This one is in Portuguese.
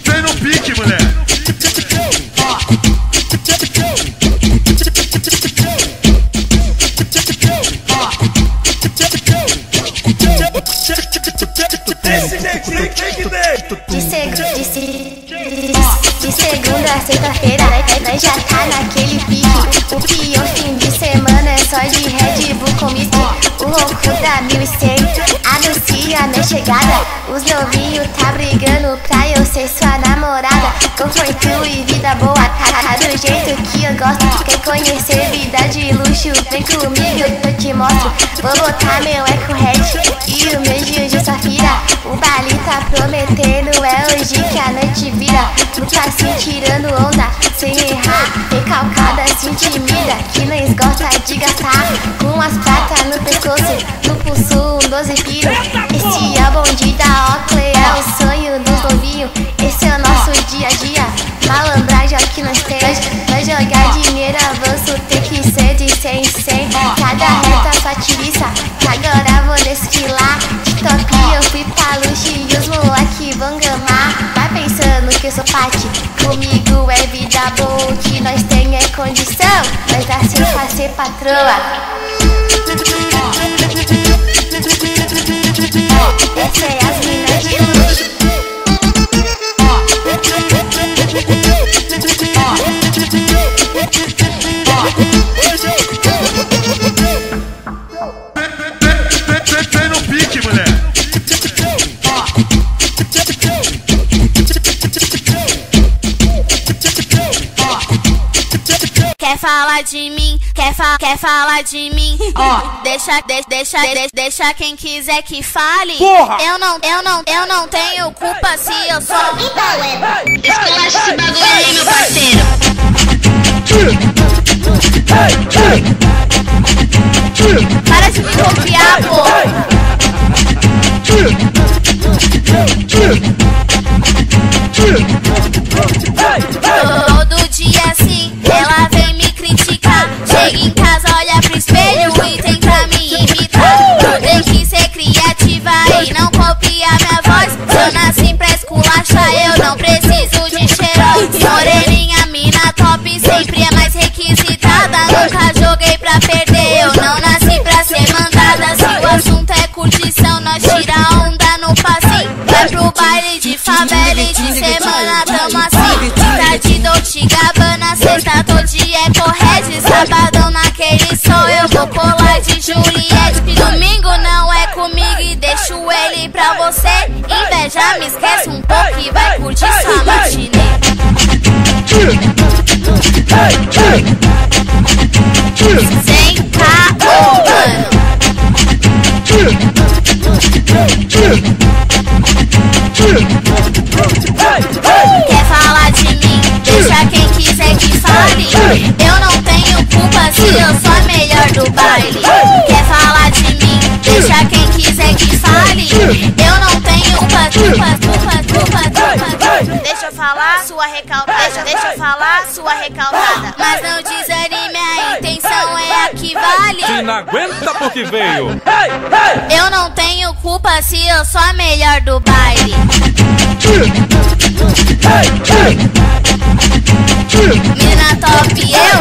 Vem no pique, mulher. De segunda a sexta-feira, nós já tá naquele pique. O pior fim de semana é só de Red Bull com whisky. O louco da 1100 anuncia minha chegada. Os novinhos tá brigando pra eu ser sua namorada. Conforto e vida boa, tá do jeito que eu gosto. Quer conhecer vida de luxo? Vem comigo, eu te mostro. Vou botar meu eco red e o meu gil de safira. O baile tá prometendo, é hoje que a noite vira. No passinho tirando onda, sem errar, recalcada, se intimida. Que nós gosta de gastar, com as pratas no pescoço, no pulso 12 piro. Esse é o bonde da Oakley, é o sonho dos novinhos. Esse é o nosso dia a dia, malandragem é o que nós temos. Nós jogar dinheiro avanço, tem que ser de 100 em 100. Cada reta só tiriça, que agora vou desfilar. De top eu fui pra luxo e os moleque vão gamar. Vai pensando que eu sou parte, comigo é vida boa. O que nós tem é condição, nós dá sem fazer patroa. Essa é as minas de luxo. Vem no pique, mulher. Quer falar de mim? Quer falar de mim? Deixa quem quiser que fale. Porra! Eu não tenho culpa se eu sou. Esculacha esse bagulho aí, meu parceiro. Para de me copiar, pô. Todo dia assim, ela vem me criticar. Chega em casa, olha pro espelho e tenta me imitar. Tem que ser criativa e não copiar minha voz. Se eu nasci pra esculachar, eu não preciso de cheiroz. Moreninha, mina top, sempre é mais requisitada. Nunca joguei pra perder, eu não nasci pra ser mandada. Se o assunto é curtição, nós tira onda no passinho. Vai pro baile de favela e de semana tamo assim. Tá de Dolce Gabbana, sexta tô de Eco Red. Sabadão naquele sol eu vou colar de Juliette. Domingo não é comigo e deixo ele pra você. Inveja, me esquece um pouco e vai curtir sua matinê. Sem caô, mano. Quer falar de mim? Deixa quem quiser que fale. Eu não tenho culpa se eu sou a melhor do baile. Quer falar de mim? Deixa quem quiser que fale. Eu não tenho culpa. Deixa eu falar sua recalcada. Deixa eu falar sua recalcada. Mas não desanime, a intenção é a que vale. Se não aguenta porque veio. Eu não tenho culpa se eu sou a melhor do baile. Mina top, eu